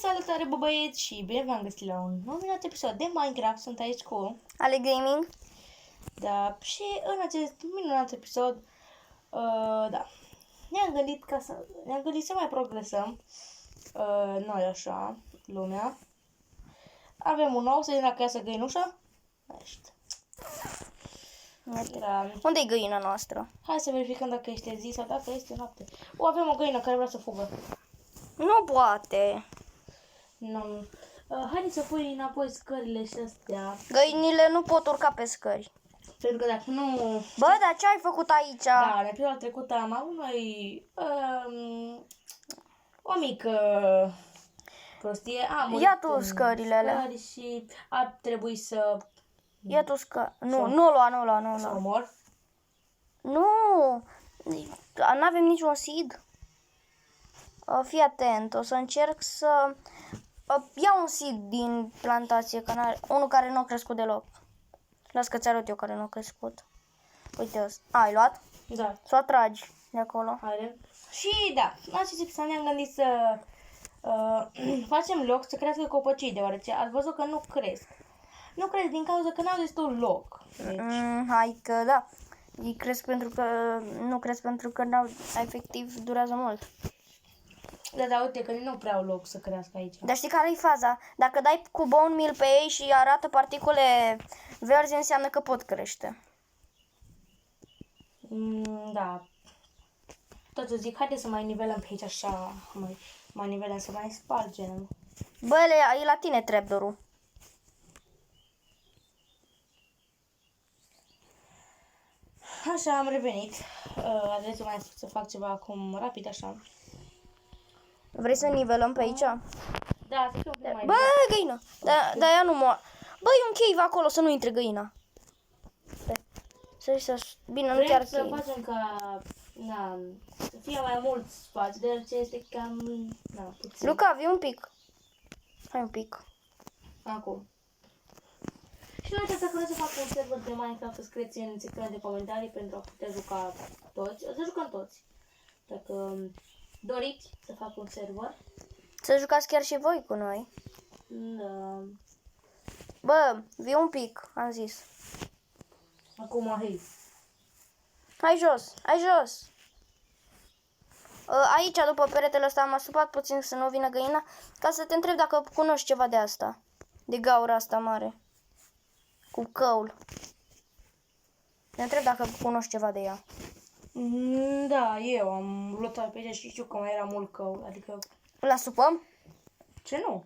Salutare, bă băieți, și bine v-am găsit la un nou episod de Minecraft. Sunt aici cu Ale Gaming. Da, și în acest minunat episod da, ne-am gândit să mai progresăm noi așa, lumea. Avem un ou, să vedem dacă iasă găinușa. Ești. Da. Unde e găina noastră? Hai să verificăm dacă este zi sau dacă este noapte. Avem o găină care vrea să fugă. Nu poate. Nu. Haideți să pui înapoi scările și astea. Găinile nu pot urca pe scări. Pentru că dacă nu... Bă, dar ce ai făcut aici? Da, în episodul trecut am avut noi o mică prostie. Ia tu scările alea. Și ar trebui să... Ia tu Nu lua. Să omor. Nu. N-avem niciun seed. Fii atent, o să încerc să... Ia un seed din plantație, unul care nu a crescut deloc. Las că ți-arăt eu care nu a crescut. Uite ăsta. Ai luat? Da. Să o tragi de acolo. Haide. Și da, în acest episod ne-am gândit să facem loc să crească copăcii, deoarece ați văzut că nu cresc. Nu cresc din cauza că n-au destul loc. Deci... Hai că da. Ei cresc pentru că... Nu cresc pentru că n-au... Efectiv durează mult. Da, uite că nu prea au loc să crească aici. Dar știi care e faza? Dacă dai cu bone meal pe ei și arată particule verzi, înseamnă că pot crește. Da. Tot zic, haide să mai nivelăm pe aici așa, mai nivelăm, să mai spargem. Bă, e la tine trapdoor-ul. Așa, am revenit. Trebuie mai să fac ceva acum rapid, așa. Vrei să nivelăm pe aici? Da, să fiu un pic mai Bă, găină! Da, ea nu moare. Bă, e un cave acolo, să nu intre găina. Bine, nu chiar să cave. facem ca, să fie mai mult spațiu, deoarece este cam, puțin. Luca, vii un pic. Hai un pic. Acum. Și nu uitați, dacă vreți să fac un server de Minecraft, să scrieți în secțiunea de comentarii pentru a putea juca toți. O să jucăm toți. Dacă doriți să fac un server. Să jucați chiar și voi cu noi. Da. Bă, vii un pic, am zis. Acum, hei. Hai jos. Aici, după peretele ăsta, am asupat puțin să nu vină găina, ca să te întreb dacă cunoști ceva de asta. De gaura asta mare. Cu căul. Te întreb dacă cunoști ceva de ea. Da, eu am luat pe aici și știu că mai era mult cău, adică... La supăm? Ce nu?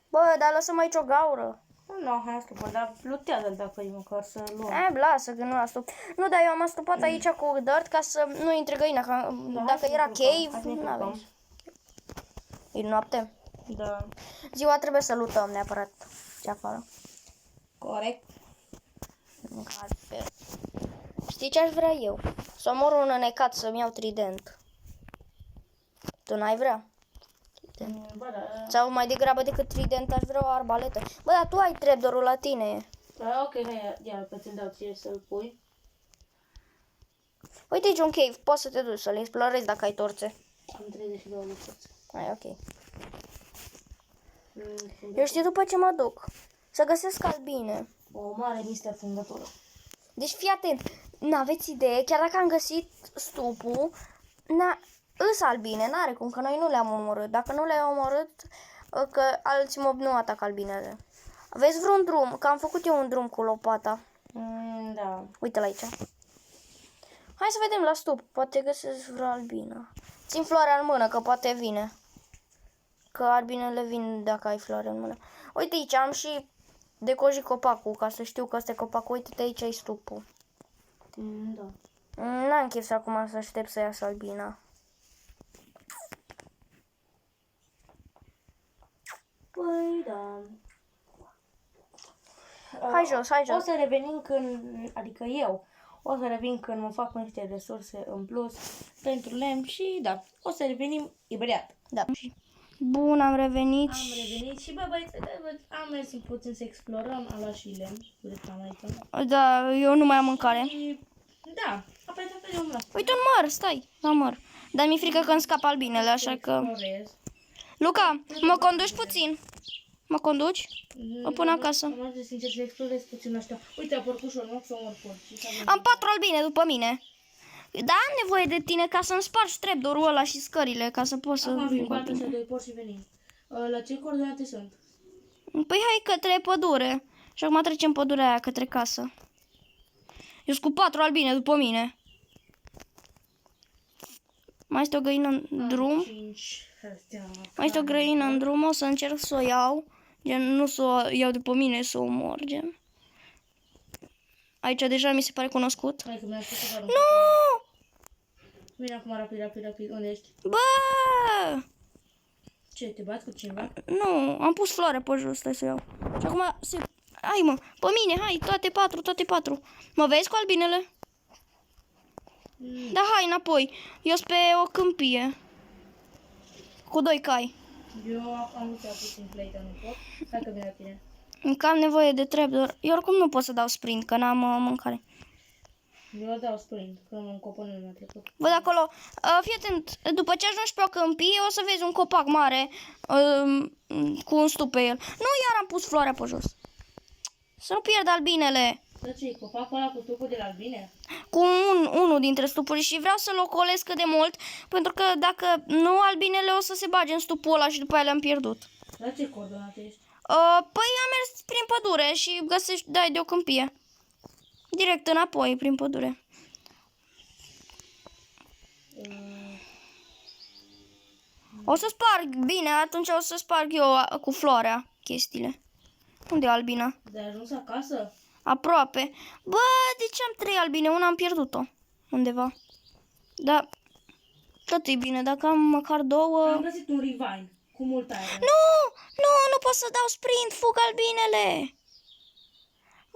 Bă, dar lăsăm aici o gaură. Nu, hai astupă, dar lutează-l dacă e măcar să luăm. Lasă că nu astup. Nu, dar eu am astupat aici cu dirt ca să nu intre găina. Da, Dacă era cave, nu aveam. E noapte? Da. Ziua trebuie să lutăm neapărat ce afară. Corect. Altfel. Știi ce aș vrea eu? Să omor un înecat să-mi iau trident. Tu n-ai vrea? Bă, da. Sau mai degrabă decât trident aș vrea o arbaletă. Bă, dar tu ai trapdoor-ul la tine. Da, ok, hai, ia, că ți-mi dau ție să-l pui. Uite aici un cave, poți să te duci să-l explorezi dacă ai torțe. Am 32 lucruri. Ai, ok. Eu știu după ce mă duc. Să găsesc albine. O mare mister fungătură. Deci fii atent, n-aveți idee, chiar dacă am găsit stupul, îs albine, n-are cum, că noi nu le-am omorât. Dacă nu le-ai omorât, că alți mob nu atacă albinele. Aveți vreun drum? Că am făcut eu un drum cu lopata. Da. Uite-l aici. Hai să vedem la stup, poate găsesc vreo albină. Țin floarea în mână, că poate vine. Că albinele vin dacă ai floare în mână. Uite aici, am și decojit copacul, ca să știu că ăsta e copacul. Uite-te, aici e stupul. Da. N-am chef acum să aștept să iasă albina. Păi, da. Hai jos. O să revenim când, adică eu, o să revin când mă fac niște resurse în plus pentru lemn și da, o să revenim imediat. Da. Bun, am revenit. Am revenit și bă băieți, am mers puțin să explorăm, am luat și lemn, Da, eu nu mai am mâncare. Și, da, apoi de un Uite un măr, stai, la măr. Dar mi-e frică că îmi scap albinele, așa că... Explorez. Luca, mă conduci puțin? Mă conduci? Mă pun acasă. Am ajuns sincer să explodez puțin ăștia. Uite, porcușul, nu să omor porci. Am 4 albine după mine. Da, am nevoie de tine ca să-mi spargi trapdoor-ul ăla și scările, ca să pot să Acum vin vin cu cu alții tine. doi porci și venim. La ce coordonate sunt? Păi hai către pădure. Și acum trecem pădurea aia către casă. Eu sunt cu 4 albine după mine. Mai este o găină în drum. 5. Mai este o grăină în drum, o să încerc să o iau. Gen, nu să o iau după mine, să o omor, gen. Aici deja mi se pare cunoscut. Hai că mi-a spus să fac un... Nu! Vine acum rapid. Unde ești? Bă! Ce, te bați cu cineva? Nu, am pus floare pe jos, stai să iau. Și acum se... Hai mă, pe mine, hai, toate patru. Mă vezi cu albinele? Da, hai înapoi. Eu sunt pe o câmpie. Cu 2 cai. Eu am vrut să iau puțin play, dar nu pot. Hai că vin la tine. Încă am nevoie de trapdoor. Eu oricum nu pot să dau sprint, că n-am mâncare. Eu dau sprint, că un coponel mi-a trecut. Văd acolo, fii atent, după ce ajungi pe o câmpie o să vezi un copac mare cu un stup pe el. Nu, iar am pus floarea pe jos. Să nu pierd albinele. Da, ce-i copacul ăla cu stupul de la albine? Cu unul dintre stupuri și vreau să-l ocolesc cât de mult, pentru că dacă nu, albinele o să se bage în stupul ăla și după aia le-am pierdut. La ce coordonate ești? Păi am mers prin pădure și găsești, dai de o câmpie. Direct înapoi, prin pădure. O să sparg, bine, atunci o să sparg eu cu floarea chestiile. Unde e albina? De ajuns acasă? Aproape. Bă, de ce am 3 albine? Una am pierdut-o. Undeva. Da, tot e bine, dacă am măcar 2... Am găsit un rivine cu mult aer. Nu pot să dau sprint, fug albinele.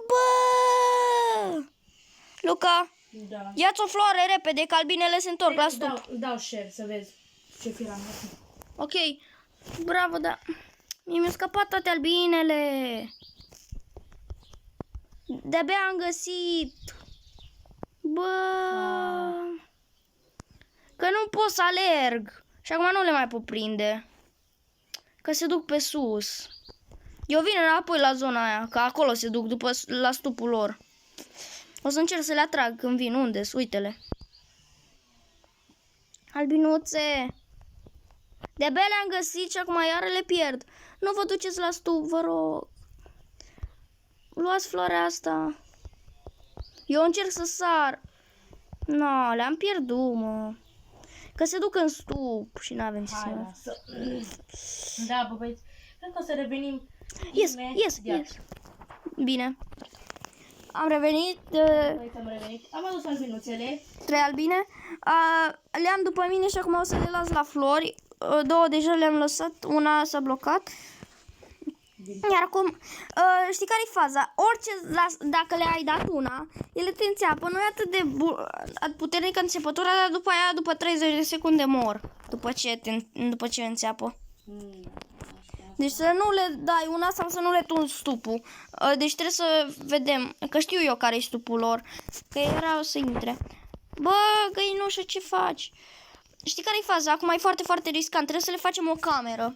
Bă! Luca, Da. ia-ți o floare repede, că albinele se întorc la stup. Dau share să vezi ce firam. Ok, bravo, da. Mi-au scăpat toate albinele. De-abia am găsit. Bă, că nu pot să alerg. Și acum nu le mai pot prinde. Că se duc pe sus. Eu vin înapoi la zona aia, că acolo se duc după la stupul lor. O să încerc să le atrag când vin. Unde-s? Uite-le. Albinuțe. De-abia le-am găsit și acum iară le pierd. Nu vă duceți la stup, vă rog. Luați floarea asta. Eu încerc să sar. No, le-am pierdut, mă. Că se duc în stup și n-avem ce să... Hai, lasă. Da, bă, băieți. Cred că o să revenim Yes. imediat. Bine. Am revenit. Băieți, am revenit. Am adus albinuțele. 3 albine. Le-am după mine și acum o să le las la flori. 2 deja le-am lăsat. Una s-a blocat. Iar acum, știi care e faza? Orice, dacă le-ai dat una, ele te înțeapă. Nu e atât de puternică înțepătura, dar după aia, după 30 de secunde mor. După ce înțeapă. Deci să nu le dai una sau să nu le tunzi stupul. Deci trebuie să vedem, că știu eu care e stupul lor. Că era o să intre. Bă, găinușă, ce faci? Știi care e faza? Acum e foarte, foarte riscant. Trebuie să le facem o cameră.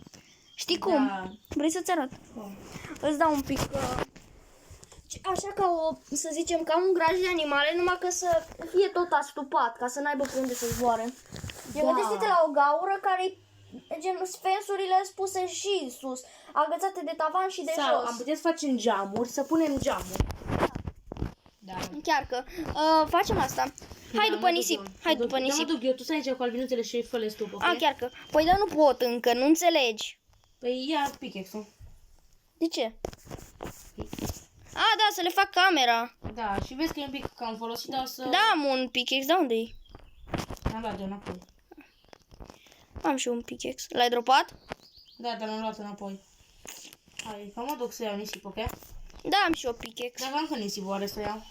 Știi cum? Da. Vrei să-ți arăt? Cum? Îți dau un pic... așa ca să zicem, ca un graj de animale, numai că să fie tot astupat, ca să n-aibă pe unde să zboare. Da. Gândește-te la o gaură care e gen fensurile spuse și sus, agățate de tavan și de Sau jos. am putea să facem geamuri, să punem geamuri. Da. Chiar că facem asta. Hai după nisip. Hai după nisip. Mă duc eu, tu stai aici cu albinuțele și fă-le stup, ok? Chiar că. Păi dar nu pot încă, nu înțelegi. Păi ia pickaxe-ul. De ce? Da, să le fac camera. Da, și vezi că e un pic cam folosit, dar o să... Da, am un pickaxe, da, unde-i? Am luat eu înapoi. Am și un pickaxe. L-ai dropat? Da, dar l-am luat înapoi. Hai, că mă duc să iau nisip, ok? Da, am și o pickaxe. Dar v-am că nisipul are să iau.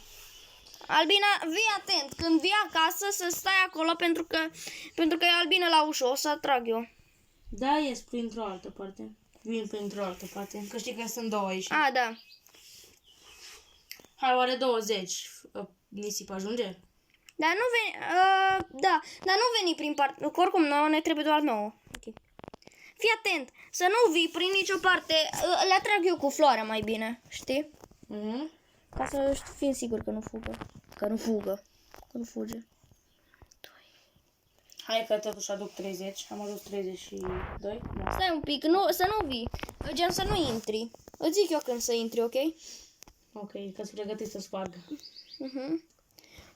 Albina, vii atent. Când vii acasă să stai acolo pentru că e albină la ușă. O să atrag eu. Da, ies printr-o altă parte. Vin printr-o altă parte. Că știi că sunt 2 aici. Da. Hai, oare 20 nisip ajunge? Dar nu veni, dar nu veni prin partea, oricum nouă ne trebuie doar 9. Okay. fii atent, să nu vii prin nicio parte, le atrag eu cu floarea mai bine, știi? Mhm. Ca să fim sigur că nu fugă. Că nu fuge. Hai că totuși aduc 30. Am adus 32. Da. Stai un pic, să nu vii. Gen să nu intri. Îți zic eu când să intri, ok? Ok, că sunt pregătit să sparg.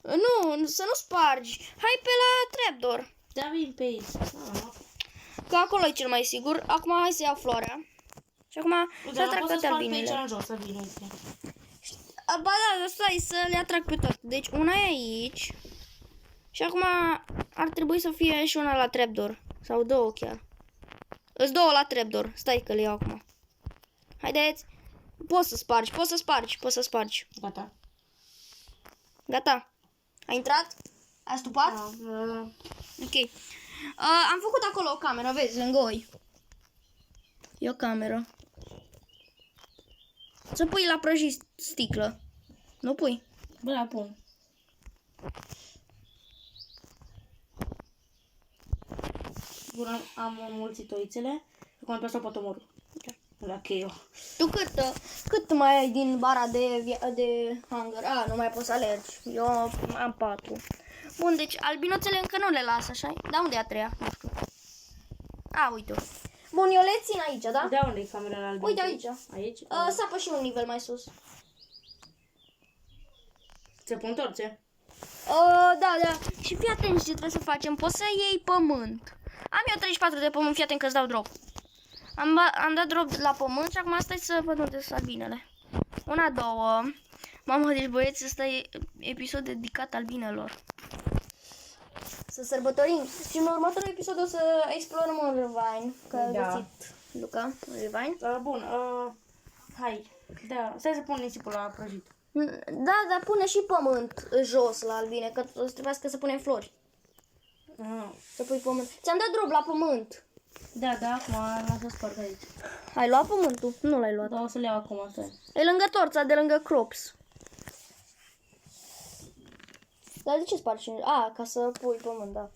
Nu, să nu spargi. Hai pe la trapdoor. Da, vin pe aici. Ah. Că acolo e cel mai sigur. Acum hai să iau floarea. Și acum să Da, atrag pot să toate sparg pe aici albinele. în jos, să vin, uite. Ba da, stai să le atrag pe toate. Deci una e aici. Și acum ar trebui să fie și una la trapdoor. Sau două chiar. Îs două la trapdoor. Stai că le iau acum. Haideți. Poți să spargi. Gata. Gata. Ai intrat? Ai stupat? Da. Ok. Am făcut acolo o cameră, vezi, lângă oi. E o cameră. Să pui la prăjit sticlă. Nu pui? Bă, la pun. Bun, am înmulțit oițele. Acum am plasat potomorul. La cheio. Tu cât mai ai din bara de hunger? Nu mai poți să alergi. Eu am 4. Bun, deci albinoțele încă nu le las, așa? Da, unde e a treia? Nu știu. Uite-o. Bun, eu le țin aici, da? Da, unde e camera la albin? Uite aici. Aici? Sapă și un nivel mai sus. Se pot întorce? Da. Și fii atent ce trebuie să facem. Poți să iei pământ. Am eu 34 de pământ, fii atent că-ți dau drop. Am dat drop la pământ și acum stai să văd unde sunt albinele. 1, 2. Mamă, deci băieți, ăsta e episod dedicat albinelor. Să sărbătorim. Și în următorul episod o să explorăm un ravine. Că a găsit Luca un ravine. Bun, hai. Da, stai să pun nisipul la prăjit. Da, dar pune și pământ jos la albine, că o să trebuiască să punem flori. Să pui pământ. Ți-am dat drop la pământ. Da, acum lasă sparg aici. Ai luat pământul? Nu l-ai luat. Da, o să le iau acum, stai. E lângă torța, de lângă crops. Dar de ce spargi? Ca să pui pământ, da.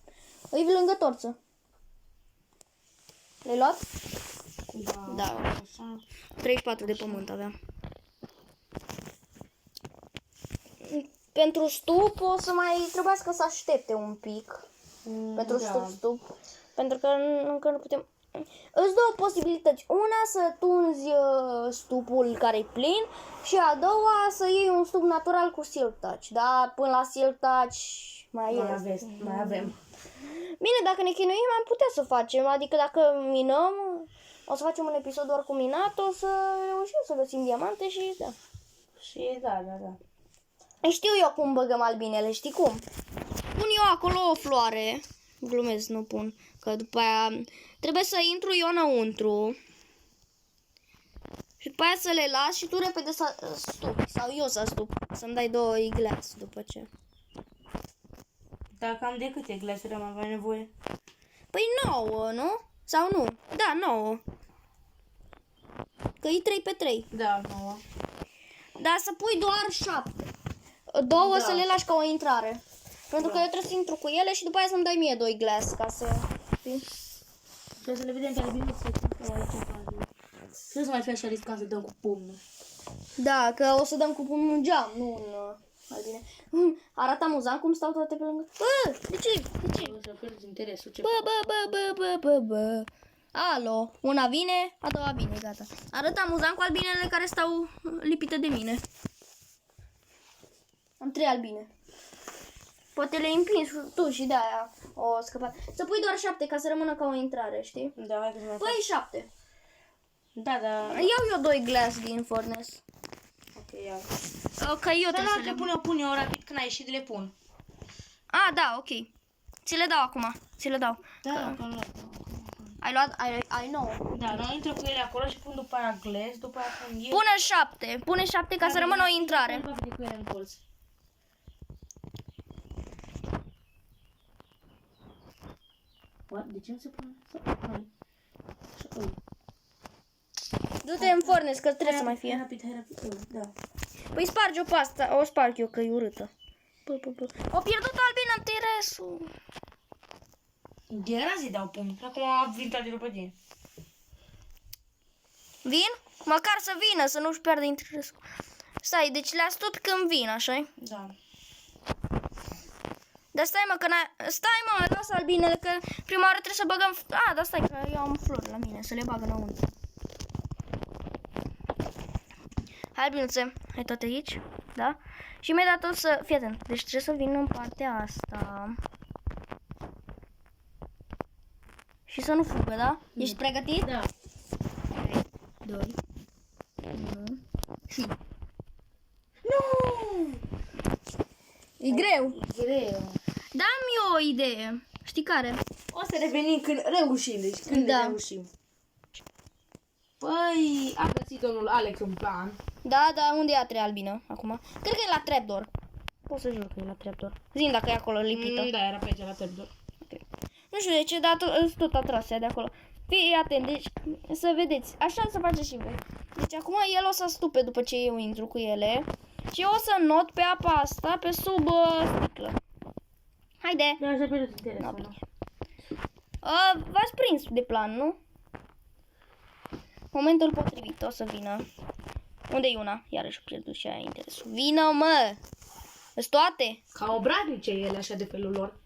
E lângă torță. L-ai luat? Da. Așa. 34 de pământ aveam. Pentru stup o să mai trebuiască să aștepte un pic. Pentru stup. Pentru că încă nu putem... Îți două posibilități. Una să tunzi stupul care e plin și a doua să iei un stup natural cu silk touch. Da, până la silk touch mai avem. Bine, dacă ne chinuim am putea să facem. Adică dacă minăm, o să facem un episod doar cu minat, o să reușim să găsim diamante și da. Și da. Știu eu cum băgăm albinele, știi cum? Pun eu acolo o floare. Glumesc, nu pun. Că după aia trebuie să intru eu înăuntru. Și după aia să le las și tu repede să stup. Sau eu să stup. Să-mi dai 2 glass după ce. Dar cam de câte glasuri am avea nevoie? Păi 9, nu? Sau nu? Da, 9. Că e 3 pe 3. Da, 9. Dar să pui doar 7. 2 să le lași ca o intrare. Pentru că eu trebuie să intru cu ele și după aia să-mi dai mie 2 glass ca să... Trebuie să le vedem care bine să trebuie să mai fie așa riscant să dăm cu pumnul. Da, că o să dăm cu pumnul în geam, nu în albine. Arată amuzant cum stau toate pe lângă. De ce? O să pierzi interesul. Bă. Alo, una vine, a doua vine, gata. Arată amuzant cu albinele care stau lipite de mine. Am 3 albine. Poate le împingi tu și de-aia o scăpat. Să pui doar 7 ca să rămână ca o intrare, știi? Da, hai să mai Păi 7. Da. Iau eu 2 glass din furnace. Ok, iau. Că eu Dar trebuie să le pun eu rapid, când ai ieșit le pun. Da, ok. Ți le dau acum. Da, Ai luat? Ai 9. Da, noi intră cu ele acolo și pun după aia glass, după aia pun eu. Pune 7. Pune 7 ca să rămână o intrare. Cu ele în colț. De ce nu se pune? Du-te în furnace, că trebuie să mai fie. Hai rapid, da. Păi spargi-o pe asta, o sparg eu, că e urâtă. O pierdut albina în teresul. Era zi dau pumn. Acum vin toate după tine. Vin? Măcar să vină, să nu-și pierdă interesul. Stai, deci le astupi când vin, așa-i? Da. Dar stai mă, că stai mă, lasă albinele, că prima oară trebuie să băgăm... dar stai, că eu am flori la mine, să le bag înăuntru. Hai, albinuțe, hai toate aici, da? Și imediat o să... Fii atent, deci trebuie să vin în partea asta. Și să nu fugă, da? Ești pregătit? Da. 3, 2, 1 și... Nu! E greu. E greu. Dam eu o idee. Știi care? O să revenim când reușim, deci când Da. reușim. Păi, a găsit domnul Alex un plan. Da, unde e a treia albină acum? Cred că e la trapdoor. Pot să jur că e la trapdoor. Zi dacă e acolo lipită. Da, era pe aici la tărbdor. Nu știu de ce, dar tot atrase de acolo. Fii atent, deci să vedeți. Așa să face și voi. Deci acum el o să stupe după ce eu intru cu ele. Și eu o să not pe apa asta, pe sub sticlă. Haide! Da, așa pe interesul. No, bine. V-ați prins de plan, nu? Momentul potrivit o să vină. Unde e una? Iarăși pierdut și aia interesul. Vină, mă! Îs toate? Ca obradnice ele așa de felul lor.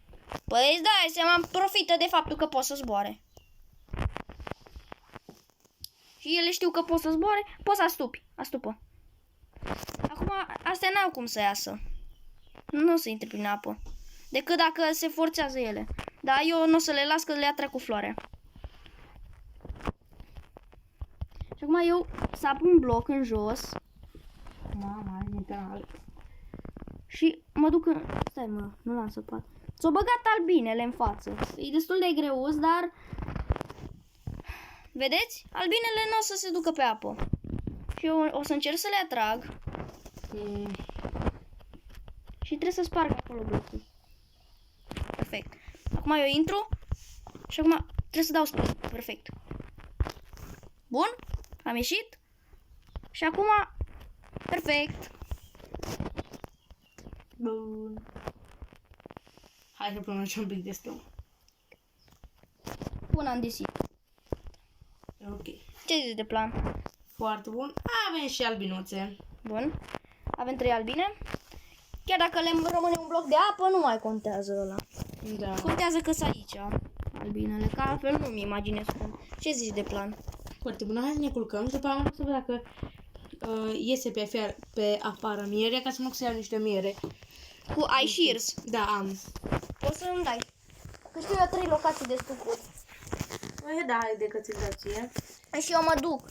Păi îți dai seama, profită de faptul că pot să zboare. Și ele știu că pot să zboare, poți să astupi. Astupă. Acum, astea n-au cum să iasă. Nu o să intre prin apă. Decât dacă se forțează ele. Dar eu nu o să le las că le atrag cu floarea. Și acum eu sap un bloc în jos. Mama, e penal. Și mă duc în... Stai mă, nu l-am săpat. S-au băgat albinele în față. E destul de greus, dar... Vedeți? Albinele nu o să se ducă pe apă. Și eu o să încerc să le atrag. Și trebuie să sparg acolo blocul. Perfect. Acum eu intru. Și acum trebuie să dau spin. Perfect. Bun. Am ieșit. Și acum... Perfect. Bun. Hai să punem un pic de stâng. Pun andesit. Ok. Ce zici de plan? Foarte bun. Avem și albinuțe. Bun. Avem 3 albine. Chiar dacă le rămâne un bloc de apă, nu mai contează ăla. Da. Contează că sunt aici albinele, că altfel nu-mi imaginez cum. Ce zici de plan? Foarte bun. Hai să ne culcăm și după am să văd dacă iese pe afară miere, ca să nu se iau niște miere. Ai shears? Da, am. Poți să îmi dai. Că știu eu 3 locații de stucuri. Păi da, haide că ți-l dau ție. Și eu mă duc.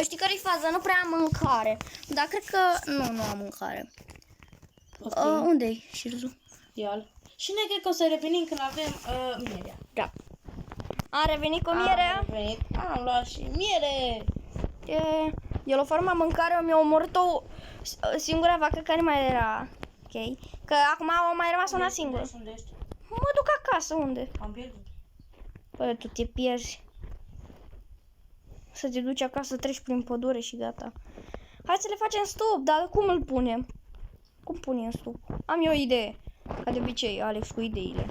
Știi care-i faza? Nu prea am mâncare. Dar cred că... Nu am mâncare. Ok. Unde-i shears-ul? Ia-l. Și noi cred că o să revenim când avem mierea. Da. Am revenit cu mierea. Am revenit. Am luat și miere. El o forma mâncare, mi-a omorât-o singura vacă care mai era. Ok. Că acum au mai rămas una singură. Unde ești? Mă duc acasă, unde? Am pierdut. Păi, tu te pierzi. Să te duci acasă, treci prin pădure și gata. Hai să le facem stup, dar cum îl punem? Cum punem stup? Am eu o idee. Ca de obicei, Alex cu ideile.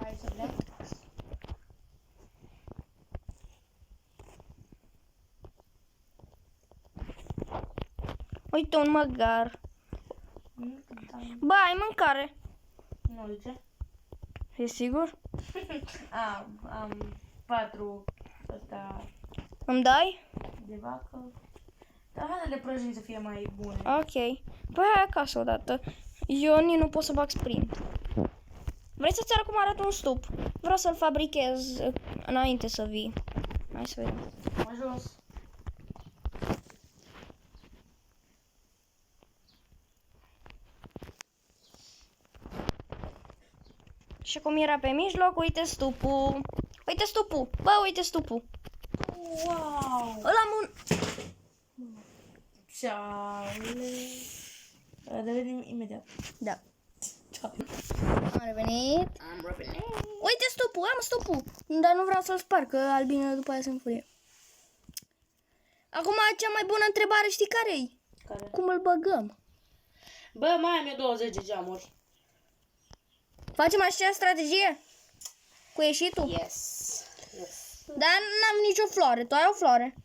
Hai să vedem. Uite un măgar. Ba, ai mâncare. Nu, de ce? E sigur? Am 4 ăsta Îmi dai? de vacă. Dar hai să le prăjim să fie mai bune. Ok. Păi hai acasă odată. Eu nici nu pot să fac sprint. Vrei să-ți arăt cum arată un stup? Vreau să-l fabrichez înainte să vii. Hai să vedem. Mai jos. Și cum era pe mijloc, uite stupul. Uite stupul. Bă, uite stupul. Wow! Îl am un... Ceaule. Revenim imediat. Da. Ceau. Am revenit. Am revenit. Uite stupul, am stupul. Dar nu vreau să-l sparg, că albinele după aia se înfurie. Acum, cea mai bună întrebare, știi care-i? Care? Cum îl băgăm? Bă, mai am eu 20 de geamuri. Facem aceeași strategie? Cu ieșitul? Yes. Dar n-am nicio floare. Tu ai o floare?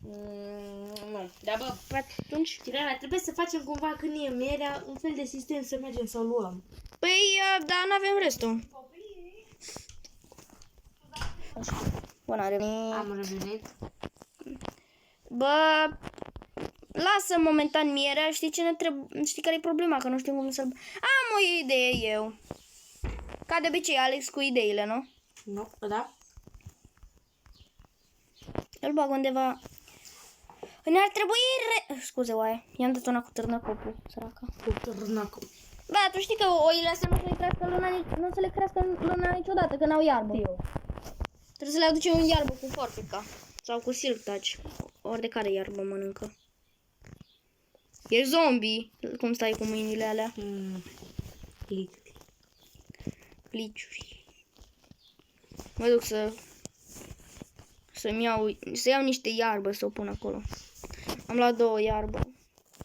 Nu. Dar bă, Atunci? Tirana, trebuie să facem cumva când e mierea un fel de sistem să mergem să o luăm. Păi, da, n-avem restul. Bun, am revenit. Am revenit. Bă, lasă momentan mierea. Știi ce ne trebuie? Știi care e problema? Că nu știu cum să-l... Am o idee eu. Ca de obicei, Alex cu ideile, nu? Nu, da? Îl bag undeva. Ne-ar trebui Scuze, oaie. I-am dat una cu târnăcopul, săraca. Cu târnacul. Da, tu știi că oile astea nu o să le crească luna, nu o să le crească luna niciodată, că n-au iarbă. Trebuie să le aduce un iarbă cu forfica. Sau cu silk touch. Ori de care iarbă mănâncă. E zombie. Cum stai cu mâinile alea? Pliciuri. Mă duc să iau niște iarbă să o pun acolo. Am luat 2 iarbă.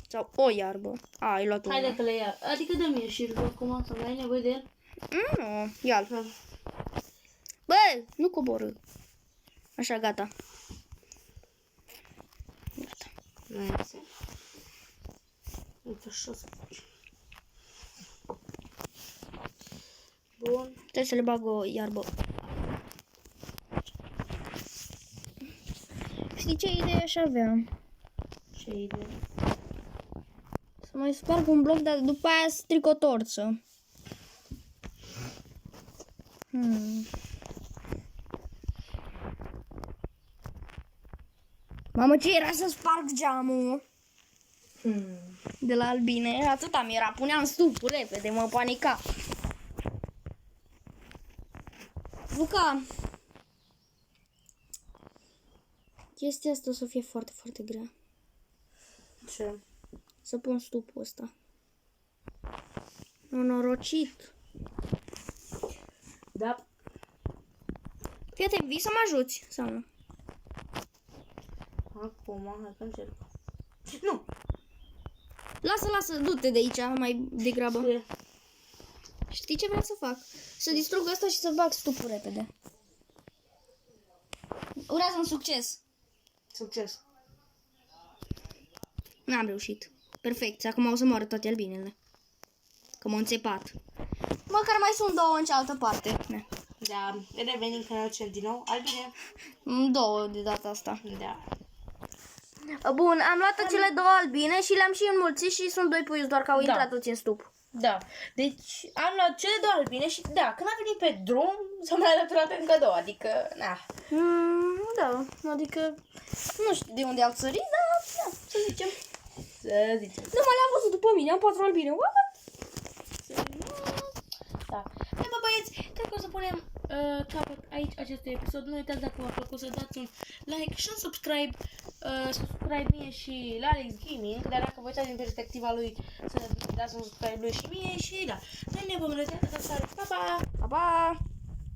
Sau o iarbă. Ai luat una. Haide că le ia. Adică dă mie și acum să mai ai nevoie de el. Nu, ia-l. Bă, nu coborâ. Așa, gata. Gata. Nice. Uite așa să faci. Bun. Trebuie să le bag o iarbă. Știi ce idee aș avea? Ce idee? Să mai sparg un bloc, dar după aia stric o torță. Mamă, ce era să sparg geamul de la albine? Atâta mi-era, puneam stupul repede, mă panica. Luca, chestia asta o să fie foarte, foarte grea. Ce? Să pun stupul ăsta. Nenorocit. Da. Fii atent, vii să mă ajuți sau nu? Acum, hai că încerc. Nu! Lasă, du-te de aici mai degrabă. Ce? Știi ce vreau să fac? Să distrug asta și să bag stupul repede. Urează-mi succes. Succes. N-am reușit. Perfect, acum o să moară toate albinele. Că m-au înțepat. Măcar mai sunt 2 în cealaltă parte. Ne. Da, revenim canal cel din nou. Albine. 2 de data asta. Da. Bun, am luat cele 2 albine și le-am și înmulțit și sunt 2 puiuți, doar că au intrat toți în stup. Da. Deci am luat cele 2 albine și da, când a venit pe drum s-au mai alăturat încă 2, adică, na. Da, adică nu știu de unde au sărit, dar da, să zicem. Să zicem. Nu mai le-am văzut după mine, am 4 albine. What? Da. Bă, băieți, cred că o să punem capăt aici acestui episod. Nu uitați dacă v-a plăcut să dați un like și un subscribe. Subscribe mie și la Alex Gaming. Dar dacă vă uitați din perspectiva lui, să dați un subscribe lui și mie și da. Noi ne vom vedea data viitoare. Pa, pa! Pa, pa!